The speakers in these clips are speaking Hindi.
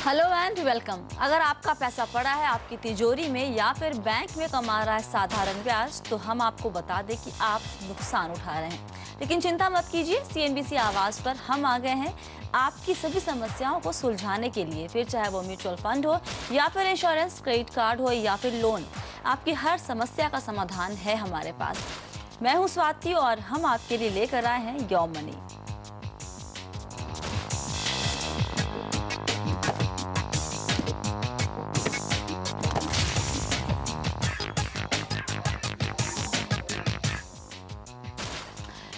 Hello and welcome. अगर आपका पैसा पड़ा है आपकी तिजोरी में या फिर बैंक में कमा रहा है साधारण ब्याज, तो हम आपको बता दें कि आप नुकसान उठा रहे हैं। लेकिन चिंता मत कीजिए, सीएनबीसी आवाज पर हम आ गए हैं आपकी सभी समस्याओं को सुलझाने के लिए। फिर चाहे वो म्यूचुअल फंड हो या फिर इंश्योरेंस, क्रेडिट कार्ड हो या फिर लोन, आपकी हर समस्या का समाधान है हमारे पास। मैं हूँ स्वाति और हम आपके लिए लेकर आए हैं योर मनी।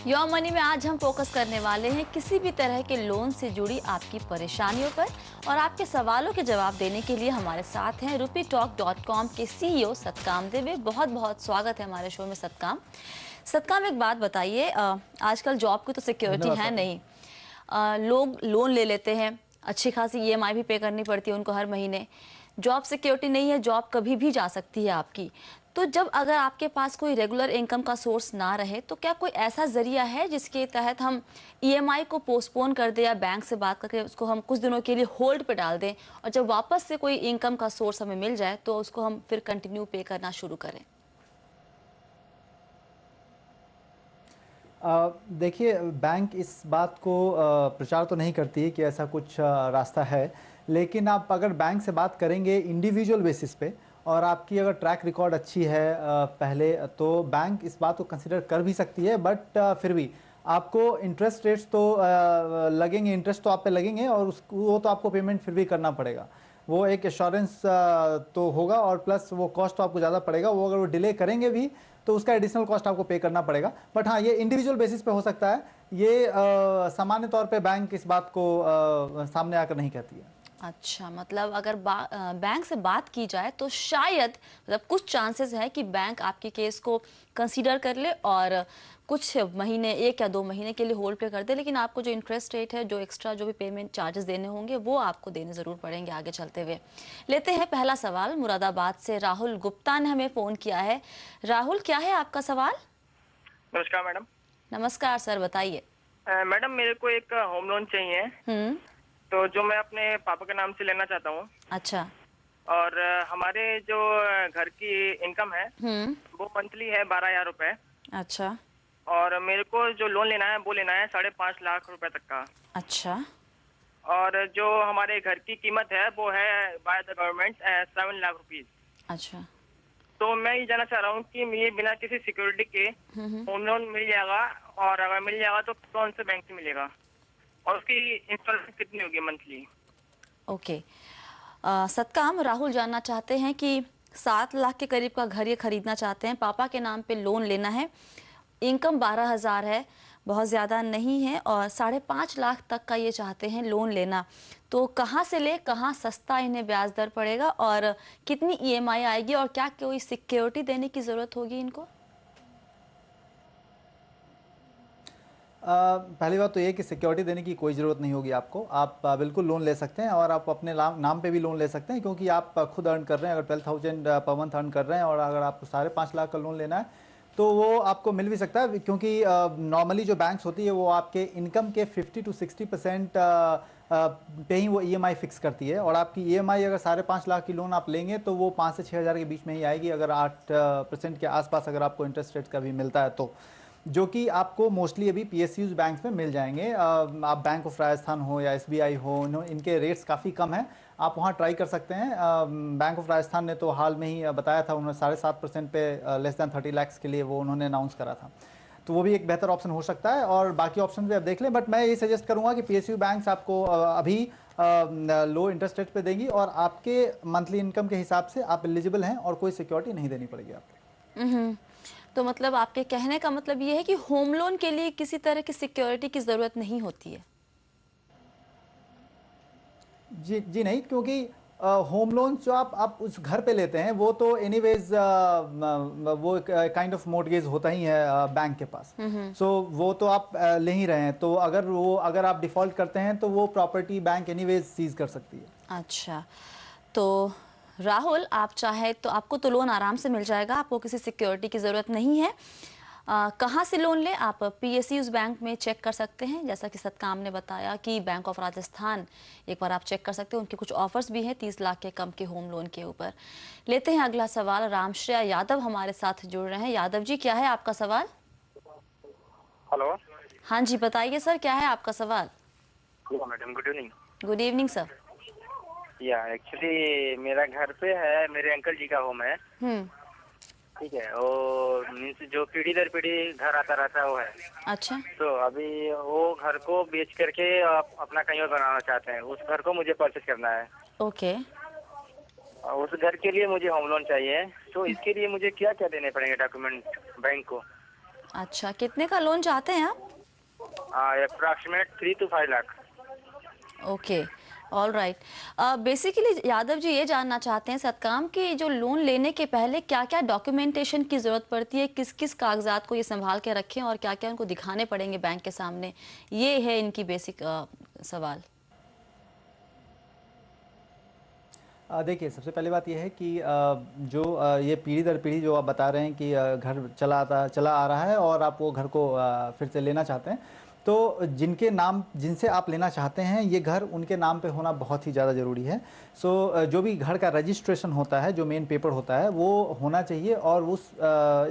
योर मनी में आज हम फोकस करने वाले हैं किसी भी तरह के लोन से जुड़ी आपकी परेशानियों पर, और आपके सवालों के जवाब देने के लिए हमारे साथ हैं rupeetalk.com के सीईओ सतकाम देवे। बहुत बहुत स्वागत है हमारे शो में सतकाम। सतकाम, एक बात बताइए, आजकल जॉब की तो सिक्योरिटी है नहीं, लोग लोन ले लेते हैं, अच्छी खासी ईएमआई भी पे करनी पड़ती है उनको हर महीने। जॉब सिक्योरिटी नहीं है, जॉब कभी भी जा सकती है आपकी। तो जब अगर आपके पास कोई रेगुलर इनकम का सोर्स ना रहे, तो क्या कोई ऐसा जरिया है जिसके तहत हम ईएमआई को पोस्टपोन कर दें या बैंक से बात करके उसको हम कुछ दिनों के लिए होल्ड पे डाल दें, और जब वापस से कोई इनकम का सोर्स हमें मिल जाए तो उसको हम फिर कंटिन्यू पे करना शुरू करें? देखिए, बैंक इस बात को प्रचार तो नहीं करती है कि ऐसा कुछ रास्ता है, लेकिन आप अगर बैंक से बात करेंगे इंडिविजुअल बेसिस पे और आपकी अगर ट्रैक रिकॉर्ड अच्छी है पहले, तो बैंक इस बात को कंसिडर कर भी सकती है। बट फिर भी आपको इंटरेस्ट रेट्स तो लगेंगे, इंटरेस्ट तो आप पे लगेंगे, और वो तो आपको पेमेंट फिर भी करना पड़ेगा। वो एक एश्योरेंस तो होगा, और प्लस वो कॉस्ट तो आपको ज़्यादा पड़ेगा। वो अगर वो डिले करेंगे भी तो उसका एडिशनल कॉस्ट आपको पे करना पड़ेगा। बट हाँ, ये इंडिविजुअल बेसिस पे हो सकता है। ये सामान्य तौर पे बैंक इस बात को सामने आकर नहीं कहती है। अच्छा, मतलब अगर बैंक से बात की जाए तो शायद, मतलब कुछ चांसेस है कि बैंक आपके केस को कंसीडर कर ले और कुछ महीने, 1 या 2 महीने के लिए होल्ड पे कर दे, लेकिन आपको जो इंटरेस्ट रेट है, जो एक्स्ट्रा जो भी पेमेंट चार्जेस देने होंगे, वो आपको देने ज़रूर पड़ेंगे आगे चलते हुए। लेते हैं पहला सवाल। मुरादाबाद से राहुल गुप्ता ने हमें फ़ोन किया है। राहुल, क्या है आपका सवाल? नमस्कार मैडम। नमस्कार सर, बताइए। मैडम, मेरे को एक होम लोन चाहिए, तो जो मैं अपने पापा के नाम से लेना चाहता हूँ। अच्छा। और हमारे जो घर की इनकम है वो मंथली है 12,000 रुपए। अच्छा। और मेरे को जो लोन लेना है वो लेना है 5.5 लाख रुपए तक का। अच्छा। और जो हमारे घर की कीमत है वो है by the government 7 lakh rupees. अच्छा। तो मैं ये जानना चाह रहा हूँ कि ये बिना किसी सिक्योरिटी के होम लोन मिल जाएगा, और अगर मिल जाएगा तो कौन से बैंक से मिलेगा, और उसकी इंस्टॉलमेंट कितनी होगी मंथली? ओके। सतकाम, राहुल जानना चाहते हैं कि 7 लाख के करीब का घर ये खरीदना चाहते हैं, पापा के नाम पे लोन लेना है, इनकम 12,000 है, बहुत ज़्यादा नहीं है, और 5.5 लाख तक का ये चाहते हैं लोन लेना। तो कहाँ से ले, कहाँ सस्ता इन्हें ब्याज दर पड़ेगा, और कितनी ईएमआई आएगी, और क्या कोई सिक्योरिटी देने की ज़रूरत होगी इनको? पहली बात तो ये कि सिक्योरिटी देने की कोई ज़रूरत नहीं होगी आपको। आप बिल्कुल लोन ले सकते हैं, और आप अपने नाम पे भी लोन ले सकते हैं, क्योंकि आप खुद अर्न कर रहे हैं। अगर 12,000 पर मंथ अर्न कर रहे हैं और अगर आपको 5.5 लाख का लोन लेना है तो वो आपको मिल भी सकता है, क्योंकि नॉर्मली जो बैंक्स होती है वो आपके इनकम के 50 to 60% पे ही वो ईएमआई फिक्स करती है। और आपकी ईएमआई अगर 5.5 लाख की लोन आप लेंगे तो वो 5 से 6 हज़ार के बीच में ही आएगी, अगर 8% के आसपास अगर आपको इंटरेस्ट रेट का भी मिलता है तो, जो कि आपको मोस्टली अभी पीएसयूज बैंक्स में मिल जाएंगे। आप बैंक ऑफ राजस्थान हो या एसबीआई हो, इनके रेट्स काफ़ी कम हैं, आप वहाँ ट्राई कर सकते हैं। बैंक ऑफ राजस्थान ने तो हाल में ही बताया था, उन्होंने 7.5% पे लेस दैन 30 लाख के लिए वो उन्होंने अनाउंस करा था। तो वो भी एक बेहतर ऑप्शन हो सकता है, और बाकी ऑप्शन भी आप देख लें। बट मैं ये सजेस्ट करूँगा कि पीएसयू बैंक्स आपको अभी लो इंटरेस्ट रेट पे देंगी, और आपके मंथली इनकम के हिसाब से आप एलिजिबल हैं, और कोई सिक्योरिटी नहीं देनी पड़ेगी आपको। तो मतलब आपके कहने का मतलब ये है कि होम लोन के लिए किसी तरह की सिक्योरिटी की ज़रूरत नहीं होती है? जी नहीं, क्योंकि होम लोन जो आप उस घर पे लेते हैं वो तो एनीवेज वो काइंड ऑफ मॉर्टगेज होता ही है बैंक के पास। सो वो तो आप ले ही रहे हैं, तो अगर आप डिफॉल्ट करते हैं तो वो प्रॉपर्टी बैंक एनीवेज सीज कर सकती है। अच्छा, तो राहुल, आप चाहे तो आपको तो लोन आराम से मिल जाएगा, आपको किसी सिक्योरिटी की ज़रूरत नहीं है। कहाँ से लोन लें? आप PSUs बैंक में चेक कर सकते हैं, जैसा कि सतकाम ने बताया कि बैंक ऑफ राजस्थान एक बार आप चेक कर सकते हैं, उनके कुछ ऑफर्स भी हैं 30 लाख के कम के होम लोन के ऊपर। लेते हैं अगला सवाल। रामश्रेया यादव हमारे साथ जुड़ रहे हैं। यादव जी, क्या है आपका सवाल? हेलो। हाँ जी, बताइए सर, क्या है आपका सवाल? Madam, good evening. Good evening sir. या एक्चुअली मेरा घर पे है, मेरे अंकल जी का होम है। हम्म। ठीक है, और मीन्स जो पीढ़ी दर पीढ़ी घर आता रहता है वो है। अच्छा। तो अभी वो घर को बेच करके अपना कहीं और बनाना चाहते हैं। उस घर को मुझे परचेज करना है। ओके। और उस घर के लिए मुझे होम लोन चाहिए। तो इसके लिए मुझे क्या क्या देने पड़ेंगे डॉक्यूमेंट बैंक को? अच्छा, कितने का लोन चाहते हैं आप? Approximate 3 to 5 lakh. Okay, all right. Basically Yadav ji ये जानना चाहते हैं सतकाम कि जो लोन लेने के पहले क्या क्या डॉक्यूमेंटेशन की ज़रूरत पड़ती है, किस किस कागजात को ये संभाल के रखें और क्या क्या उनको दिखाने पड़ेंगे बैंक के सामने, ये है इनकी बेसिक सवाल। देखिए, सबसे पहली बात यह है कि जो ये पीढ़ी दर पीढ़ी जो आप बता रहे हैं कि घर चला आ रहा है और आप वो घर को फिर से लेना चाहते हैं, तो जिनसे आप लेना चाहते हैं ये घर उनके नाम पे होना बहुत ही ज़्यादा ज़रूरी है। जो भी घर का रजिस्ट्रेशन होता है, जो मेन पेपर होता है, वो होना चाहिए और उस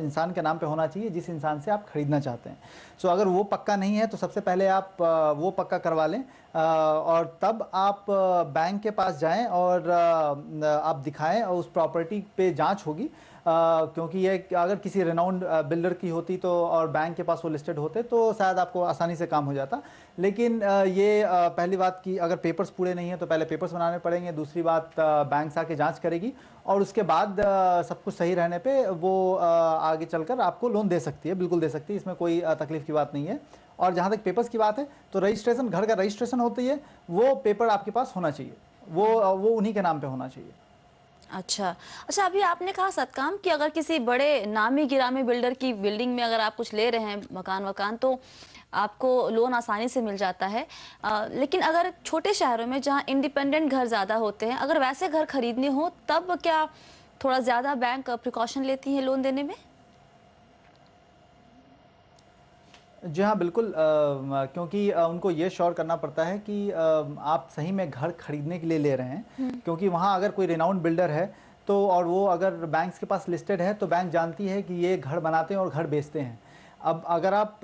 इंसान के नाम पे होना चाहिए जिस इंसान से आप ख़रीदना चाहते हैं। अगर वो पक्का नहीं है तो सबसे पहले आप वो पक्का करवा लें और तब आप बैंक के पास जाएं और आप दिखाएं और उस प्रॉपर्टी पे जांच होगी। क्योंकि ये अगर किसी रेनाउंड बिल्डर की होती तो और बैंक के पास वो लिस्टेड होते तो शायद आपको आसानी से काम हो जाता। लेकिन पहली बात कि अगर पेपर्स पूरे नहीं है तो पहले पेपर्स बनाने पड़ेंगे। दूसरी बात, बैंक से आके जांच करेगी और उसके बाद सब कुछ सही रहने पे वो आगे चलकर आपको लोन दे सकती है, बिल्कुल दे सकती है, इसमें कोई तकलीफ की बात नहीं है। और जहाँ तक पेपर्स की बात है तो रजिस्ट्रेशन, घर का रजिस्ट्रेशन होती है, वो पेपर आपके पास होना चाहिए, वो उन्हीं के नाम पे होना चाहिए। अच्छा अच्छा, अभी आपने कहा सतकाम कि अगर किसी बड़े नामी गिरामी बिल्डर की बिल्डिंग में अगर आप कुछ ले रहे हैं मकान तो आपको लोन आसानी से मिल जाता है। लेकिन अगर छोटे शहरों में जहां इंडिपेंडेंट घर ज़्यादा होते हैं, अगर वैसे घर खरीदने हो तब क्या थोड़ा ज़्यादा बैंक प्रिकॉशन लेती हैं लोन देने में? जी हाँ, बिल्कुल। क्योंकि उनको ये श्योर करना पड़ता है कि आप सही में घर खरीदने के लिए ले रहे हैं। क्योंकि वहाँ अगर कोई रिनाउंड बिल्डर है तो और वो अगर बैंक्स के पास लिस्टेड है तो बैंक जानती है कि ये घर बनाते हैं और घर बेचते हैं। अब अगर आप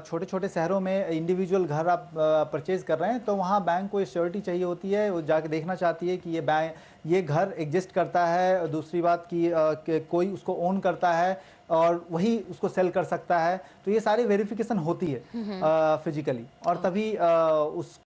छोटे छोटे शहरों में इंडिविजुअल घर आप परचेज़ कर रहे हैं तो वहाँ बैंक को श्योरिटी चाहिए होती है, वो जाके देखना चाहती है कि ये घर एग्जिस्ट करता है। दूसरी बात कि कोई उसको ओन करता है और वही उसको सेल कर सकता है। तो ये सारी वेरिफिकेशन होती है फिजिकली, और तभी उस